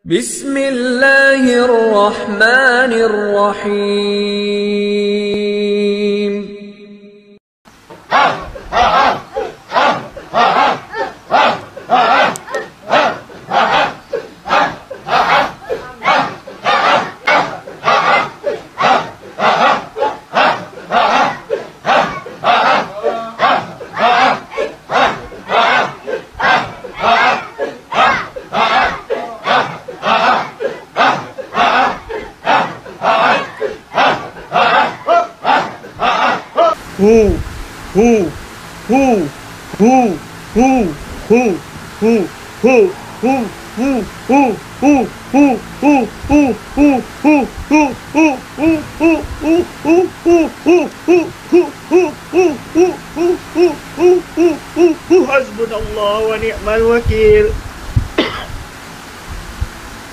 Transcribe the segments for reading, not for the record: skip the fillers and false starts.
Bismillahirrahmanirrahim. Hasbunallah wa ni'mal wakil.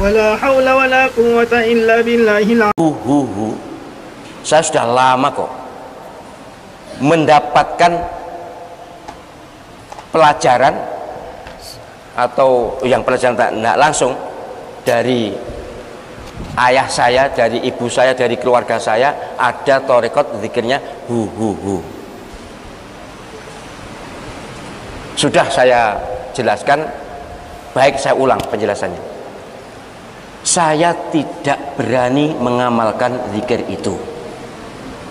Wala haula wala quwwata illa billahil. Saya sudah lama kok mendapatkan pelajaran atau yang pelajaran tidak langsung dari ayah saya, dari ibu saya, dari keluarga saya, ada thariqat zikirnya hu. Sudah saya jelaskan, baik saya ulang penjelasannya. Saya tidak berani mengamalkan zikir itu.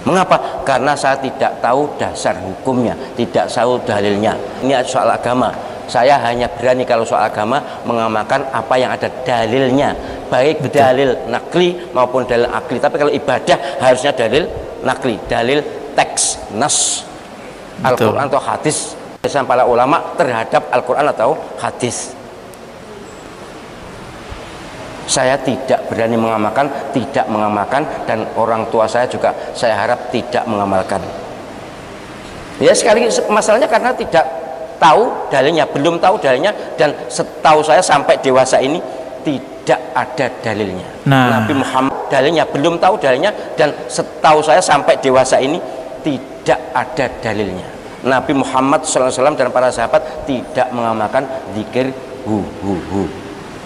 Mengapa? Karena saya tidak tahu dasar hukumnya, tidak tahu dalilnya. Ini soal agama. Saya hanya berani kalau soal agama mengamalkan apa yang ada dalilnya, baik dalil nakli maupun dalil akli. Tapi kalau ibadah harusnya dalil nakli, dalil teks, nas, Al-Quran atau hadis. Biasanya para ulama terhadap Al-Quran atau hadis. Saya tidak berani mengamalkan, tidak mengamalkan, dan orang tua saya juga saya harap tidak mengamalkan. Ya sekali masalahnya karena tidak tahu dalilnya, belum tahu dalilnya, dan setahu saya sampai dewasa ini tidak ada dalilnya. Nabi Muhammad dalilnya, belum tahu dalilnya, dan setahu saya sampai dewasa ini tidak ada dalilnya. Nabi Muhammad SAW dan para sahabat tidak mengamalkan zikir hu.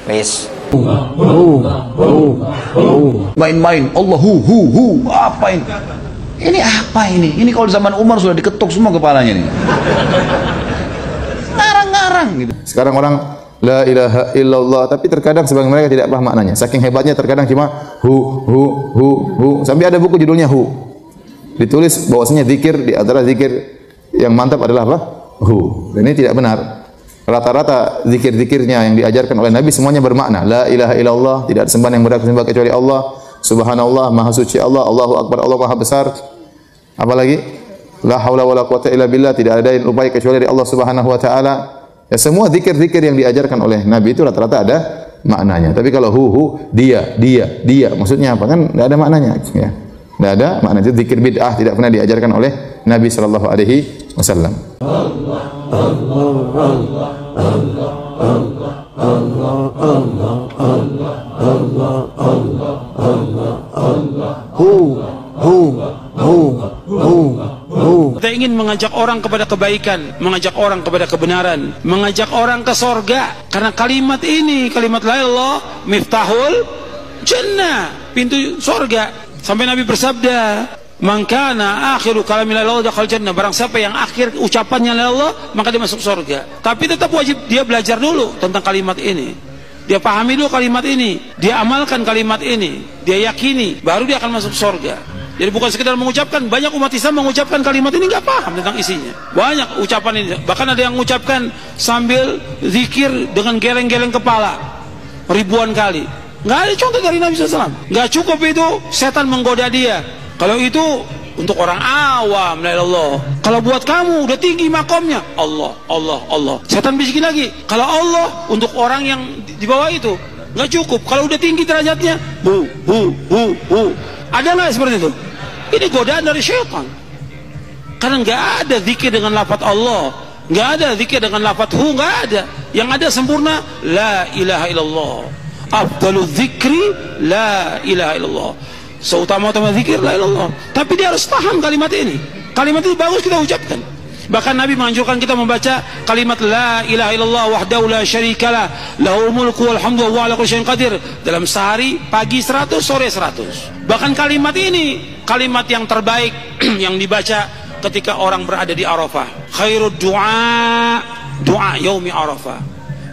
Wes. Main-main Allah hu apa ini? Ini apa ini? Ini kalau zaman Umar sudah diketuk semua kepalanya nih. Ngarang-ngarang gitu. Sekarang orang la ilaha illallah, tapi terkadang sebagian mereka tidak paham maknanya. Saking hebatnya terkadang cuma hu. Sampai ada buku judulnya hu. Ditulis bahwasanya zikir di antara zikir yang mantap adalah apa? Hu. Dan ini tidak benar. Rata-rata zikir-zikirnya yang diajarkan oleh Nabi semuanya bermakna la ilaha illallah, tidak ada sembahan yang berhak disembah kecuali Allah, subhanallah, maha suci Allah, Allahu akbar, Allah maha besar. Apalagi la haula wala quwata illa billah, tidak ada yang upaya kecuali dari Allah Subhanahu wa taala. Ya, semua zikir-zikir yang diajarkan oleh Nabi itu rata-rata ada maknanya. Tapi kalau hu dia maksudnya apa? Kan enggak ada maknanya ya. Enggak ada makna. Itu zikir bid'ah, tidak pernah diajarkan oleh Nabi sallallahu alaihi wasallam. Kita ingin mengajak orang kepada kebaikan, mengajak orang kepada kebenaran, mengajak orang ke sorga. Karena kalimat ini, kalimat la ilaha illallah, miftahul jannah, pintu sorga. Sampai Nabi bersabda, man kana akhiru kalami la ilaha illallah dakhala jannah. Barang siapa yang akhir ucapannya la ilaha illallah, maka dia masuk surga. Tapi tetap wajib dia belajar dulu tentang kalimat ini. Dia pahami dulu kalimat ini, dia amalkan kalimat ini, dia yakini, baru dia akan masuk surga. Jadi bukan sekedar mengucapkan. Banyak umat Islam mengucapkan kalimat ini nggak paham tentang isinya. Banyak ucapan ini, bahkan ada yang mengucapkan sambil zikir dengan geleng-geleng kepala ribuan kali. Nggak ada contoh dari Nabi SAW. Nggak cukup itu, setan menggoda dia. Kalau itu untuk orang awam, la ilaha illallah. Kalau buat kamu udah tinggi makomnya, Allah. Setan bisikin lagi. Kalau Allah untuk orang yang di bawah itu nggak cukup. Kalau udah tinggi derajatnya, hu. Ada nggak seperti itu? Ini godaan dari syaitan. Karena nggak ada zikir dengan lafaz Allah, nggak ada zikir dengan lafaz hu, nggak ada. Yang ada sempurna la ilaha illallah. Afdalu dzikri la ilaha illallah. Seutama-utama zikir la ilaha illallah. Tapi dia harus paham kalimat ini. Kalimat ini bagus kita ucapkan. Bahkan Nabi menganjurkan kita membaca kalimat la ilaha illallah wahdahu la syarikalah lahul mulku wal hamdu wa ala kulli syai'in qadir dalam sehari, pagi 100, sore 100. Bahkan kalimat ini kalimat yang terbaik yang dibaca ketika orang berada di Arafah. Khairud du'a doa yaumi Arafah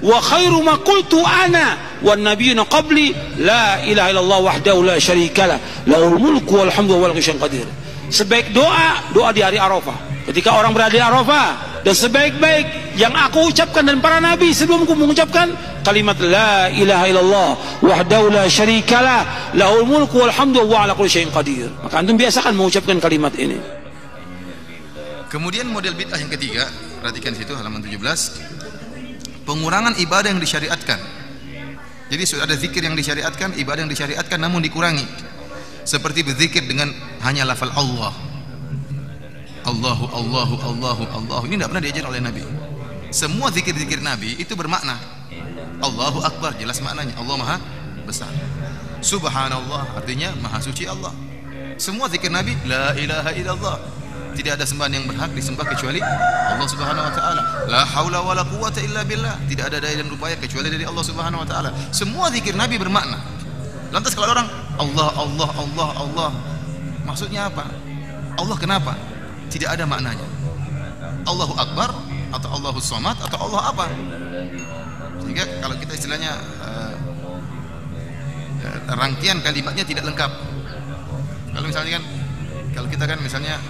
wa khairu ma qultu ana wan nabiyuna qabli la ilaha illallah wahdahu la syarikalah lahul mulku wal hamdu wa ala kulli syai'in qadir. Sebaik doa di hari Arafah, ketika orang berada di Arafah, dan sebaik-baik yang aku ucapkan dan para nabi sebelumku mengucapkan kalimat la ilaha illallah wahdahu la syarikalah lahul mulku wal hamdu wa ala kulli syai'in qadir. Maka antum biasakan mengucapkan kalimat ini. Kemudian model bid'ah yang ketiga, perhatikan situ halaman 17. Pengurangan ibadah yang disyariatkan. Jadi sudah ada zikir yang disyariatkan, ibadah yang disyariatkan namun dikurangi. Seperti berzikir dengan hanya lafal Allah. Allahu Allahu Allahu Allahu. Ini tidak pernah diajar oleh Nabi. Semua zikir-zikir Nabi itu bermakna. Allahu Akbar, jelas maknanya. Allah Maha Besar. Subhanallah, artinya Maha Suci Allah. Semua zikir Nabi, la ilaha illallah. Tidak ada sembahan yang berhak disembah kecuali Allah Subhanahu wa taala. La haula wala quwwata illa billah. Tidak ada daya dan upaya kecuali dari Allah Subhanahu wa taala. Semua zikir Nabi bermakna. Lantas kalau orang Allah Allah Allah Allah, maksudnya apa? Allah kenapa? Tidak ada maknanya. Allahu Akbar atau Allahu Somad atau Allah apa? Sehingga kalau kita istilahnya rangkaian kalimatnya tidak lengkap. Kalau misalnya kan, kalau kita kan misalnya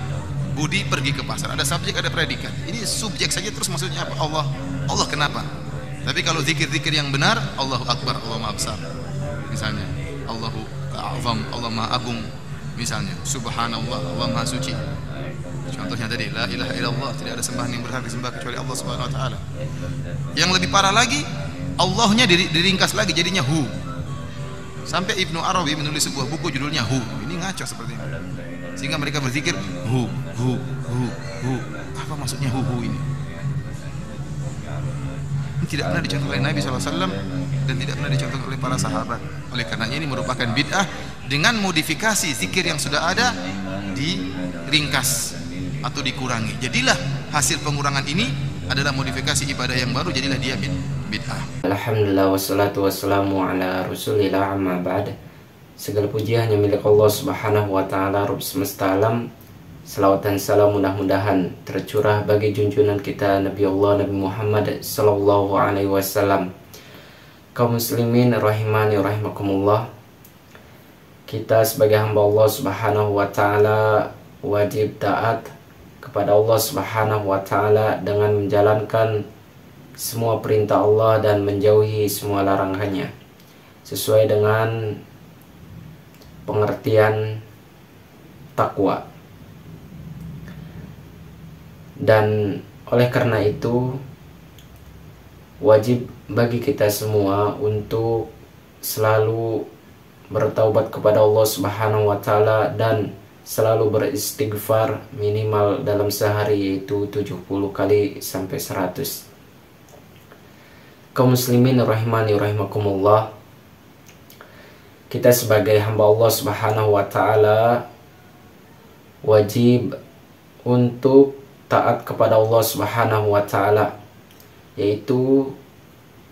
Budi pergi ke pasar, ada subjek, ada predikat. Ini subjek saja terus maksudnya apa? Allah. Allah kenapa? Tapi kalau zikir-zikir yang benar, Allahu Akbar, Allah Maha Besar. Misalnya, Allahu A'zam, Allah Maha Agung. Misalnya, Subhanallah, Allah Maha Suci. Contohnya tadi, la ilaha illallah, tidak ada sembahan yang berhak disembah kecuali Allah Subhanahu wa taala. Yang lebih parah lagi, Allahnya diringkas lagi jadinya hu. Sampai Ibnu Arabi menulis sebuah buku judulnya Hu. Ini ngaco seperti ini. Sehingga mereka berzikir hu. Apa maksudnya hu ini? Ini tidak pernah dicontoh oleh Nabi SAW dan tidak pernah dicontoh oleh para sahabat. Oleh karenanya ini merupakan bid'ah dengan modifikasi zikir yang sudah ada diringkas atau dikurangi. Jadilah hasil pengurangan ini adalah modifikasi ibadah yang baru, jadilah dia bid'ah. Alhamdulillah wassalatu wassalamu ala rasulillah amma ba'd. Segala puji hanya milik Allah Subhanahu wa taala, Rabb semesta alam. Salawat dan salam mudah-mudahan tercurah bagi junjungan kita Nabi Allah Nabi Muhammad sallallahu alaihi wasallam. Kaum muslimin rahimani rahimakumullah. Kita sebagai hamba Allah Subhanahu wa taala wajib taat kepada Allah Subhanahu wa taala dengan menjalankan semua perintah Allah dan menjauhi semua larangannya sesuai dengan pengertian takwa. Dan oleh karena itu wajib bagi kita semua untuk selalu bertaubat kepada Allah Subhanahu wa taala dan selalu beristighfar minimal dalam sehari, yaitu 70 kali sampai 100. Kaum muslimin rahimani rahimakumullah, kita sebagai hamba Allah Subhanahu wa taala wajib untuk taat kepada Allah Subhanahu wa taala, yaitu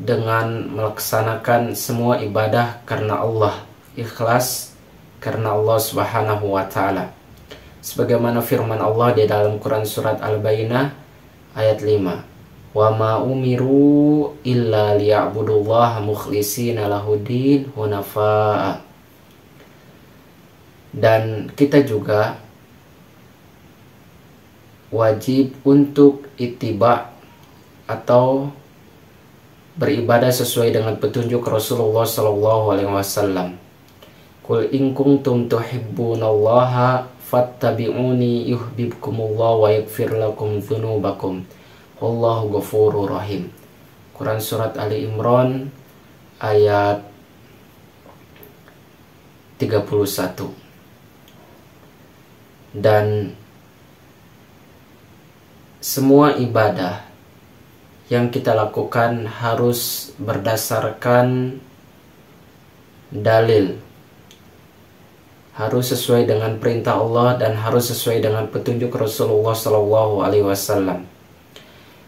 dengan melaksanakan semua ibadah karena Allah, ikhlas karena Allah Subhanahu wa taala. Sebagaimana firman Allah di dalam Quran surat Al-Bayyinah ayat 5. Wa ma umiru illa liya'budullaha mukhlishina lahuddin hunafa. Dan kita juga wajib untuk ittiba atau beribadah sesuai dengan petunjuk Rasulullah sallallahu alaihi wasallam. Qul in kuntum tuhibbunallaha fattabi'uni yuhibbukumullah wa yaghfir lakum dzunubakum. Wallahu ghafurur rahim. Quran surat Ali Imran ayat 31. Dan semua ibadah yang kita lakukan harus berdasarkan dalil harus sesuai dengan perintah Allah dan harus sesuai dengan petunjuk Rasulullah Shallallahu Alaihi Wasallam.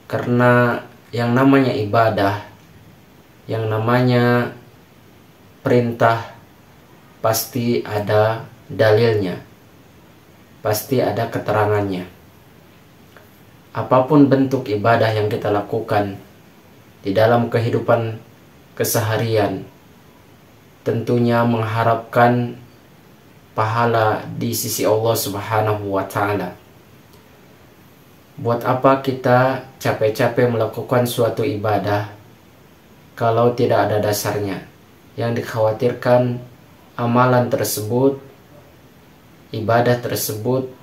Karena yang namanya ibadah, yang namanya perintah, pasti ada dalilnya, pasti ada keterangannya. Apapun bentuk ibadah yang kita lakukan di dalam kehidupan keseharian, tentunya mengharapkan pahala di sisi Allah Subhanahu wa Ta'ala. Buat apa kita capek-capek melakukan suatu ibadah kalau tidak ada dasarnya? Yang dikhawatirkan amalan tersebut, ibadah tersebut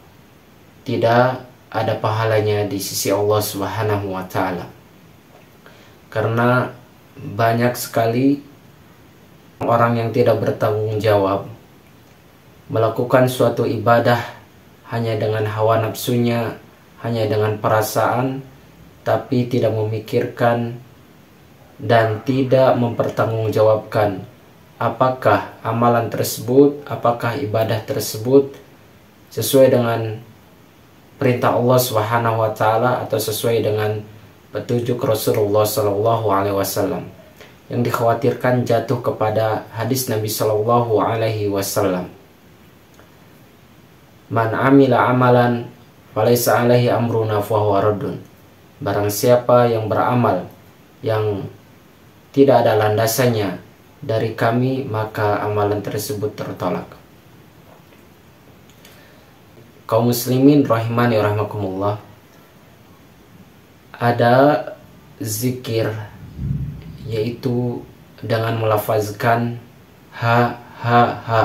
tidak ada pahalanya di sisi Allah Subhanahu wa Ta'ala. Karena banyak sekali orang yang tidak bertanggung jawab melakukan suatu ibadah hanya dengan hawa nafsunya, hanya dengan perasaan, tapi tidak memikirkan dan tidak mempertanggungjawabkan apakah amalan tersebut, apakah ibadah tersebut sesuai dengan perintah Allah Subhanahu wa Ta'ala atau sesuai dengan petunjuk Rasulullah Sallallahu Alaihi Wasallam. Yang dikhawatirkan jatuh kepada hadis Nabi Sallallahu Alaihi Wasallam. Man amila amalan falaysa alaihi amruna fahuwa raddun. Barang siapa yang beramal yang tidak ada landasannya dari kami, maka amalan tersebut tertolak. Kaum muslimin rahimani rahimakumullah, ada zikir yaitu dengan melafazkan ha ha ha,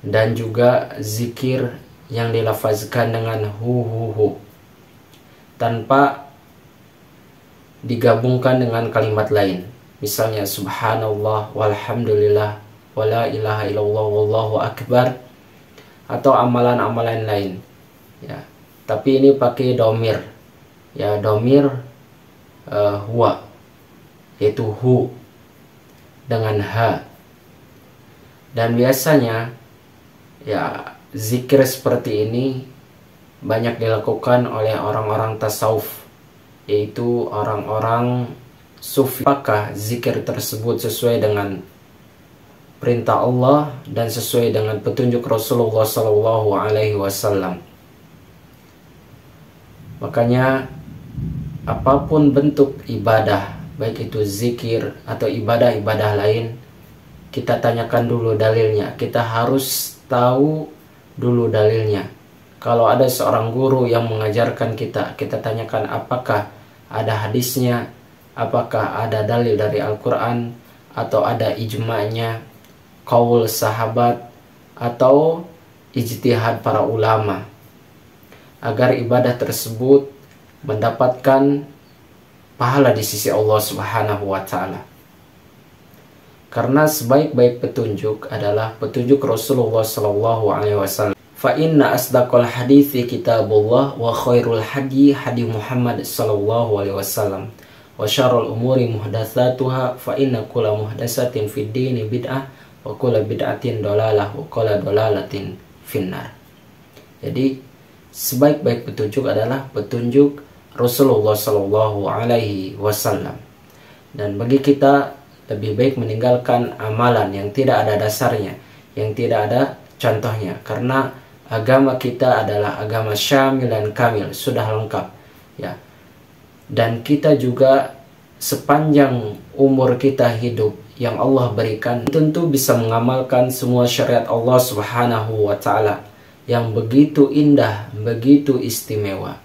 dan juga zikir yang dilafazkan dengan hu hu hu tanpa digabungkan dengan kalimat lain. Misalnya subhanallah walhamdulillah wala ilaha illallah wallahu akbar, atau amalan-amalan lain ya. Tapi ini pakai domir ya, domir huwa, yaitu hu dengan ha. Dan biasanya ya zikir seperti ini banyak dilakukan oleh orang-orang tasawuf, yaitu orang-orang sufi. Apakah zikir tersebut sesuai dengan perintah Allah dan sesuai dengan petunjuk Rasulullah Sallallahu Alaihi Wasallam? Makanya apapun bentuk ibadah, baik itu zikir atau ibadah-ibadah lain, kita tanyakan dulu dalilnya. Kita harus tahu dulu dalilnya. Kalau ada seorang guru yang mengajarkan kita, kita tanyakan apakah ada hadisnya, apakah ada dalil dari Al-Quran, atau ada ijma'nya, qaul sahabat, atau ijtihad para ulama, agar ibadah tersebut mendapatkan pahala di sisi Allah Subhanahu wa Ta'ala. Karena sebaik-baik petunjuk adalah petunjuk Rasulullah Sallallahu Alaihi Wasallam. Fa inna asdaqal hadithi kitabullah wa khairul hadi hadi Muhammad Sallallahu Alaihi Wasallam wa syarrul umuri muhdatsatuha fa inna kulla muhdatsatin fid dini bid'ah wa kulla bid'atin dalalah wa kulla dalalatin finnar. Jadi sebaik-baik petunjuk adalah petunjuk Rasulullah Sallallahu Alaihi Wasallam. Dan bagi kita lebih baik meninggalkan amalan yang tidak ada dasarnya, yang tidak ada contohnya, karena agama kita adalah agama syamil dan kamil, sudah lengkap ya. Dan kita juga sepanjang umur kita hidup yang Allah berikan, tentu bisa mengamalkan semua syariat Allah Subhanahu wa Ta'ala yang begitu indah, begitu istimewa.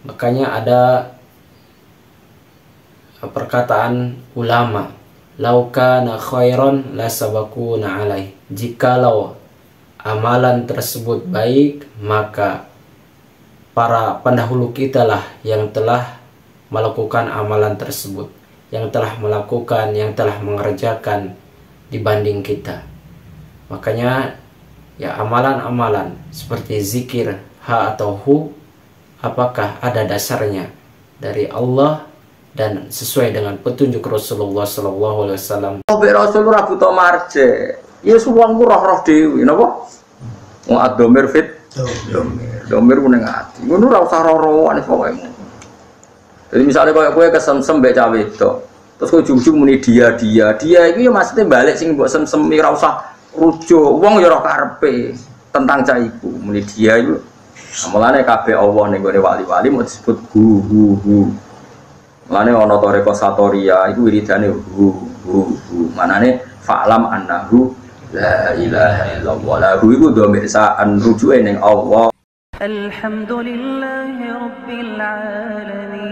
Makanya ada perkataan ulama, lau kana khairan la sabaquna alaih. Jikalau amalan tersebut baik, maka para pendahulu kita lah yang telah melakukan amalan tersebut, yang telah melakukan, yang telah mengerjakan dibanding kita. Makanya ya, amalan-amalan seperti zikir ha atau hu, apakah ada dasarnya dari Allah dan sesuai dengan petunjuk Rasulullah Sallallahu Alaihi Wasallam? Rasul ora butuh marje. Ya suwang ku roh-roh dhewe napa? Wong ad-dhamir fit domir ku ning ati. Ngono ora usah roh-rohan pokoke. Jadi misalnya kowe kesem-sem mbek cah wedok. Terus kowe ujug-ujug muni dia iki ya maksudnya balik sing mbok sem-semi ora usah rujuk. Wong ya ora karepe tentang cah iku. Muni dia iku mulane kabeh Allah ning gone wali-wali mau disebut hu. Mulane ana toreko satoria iku wiridane hu. Manane fa'lam annahu la ilaha illallah. Lahu iku dhamir sa'an rujuke ning Allah. Alhamdulillahi rabbil alamin.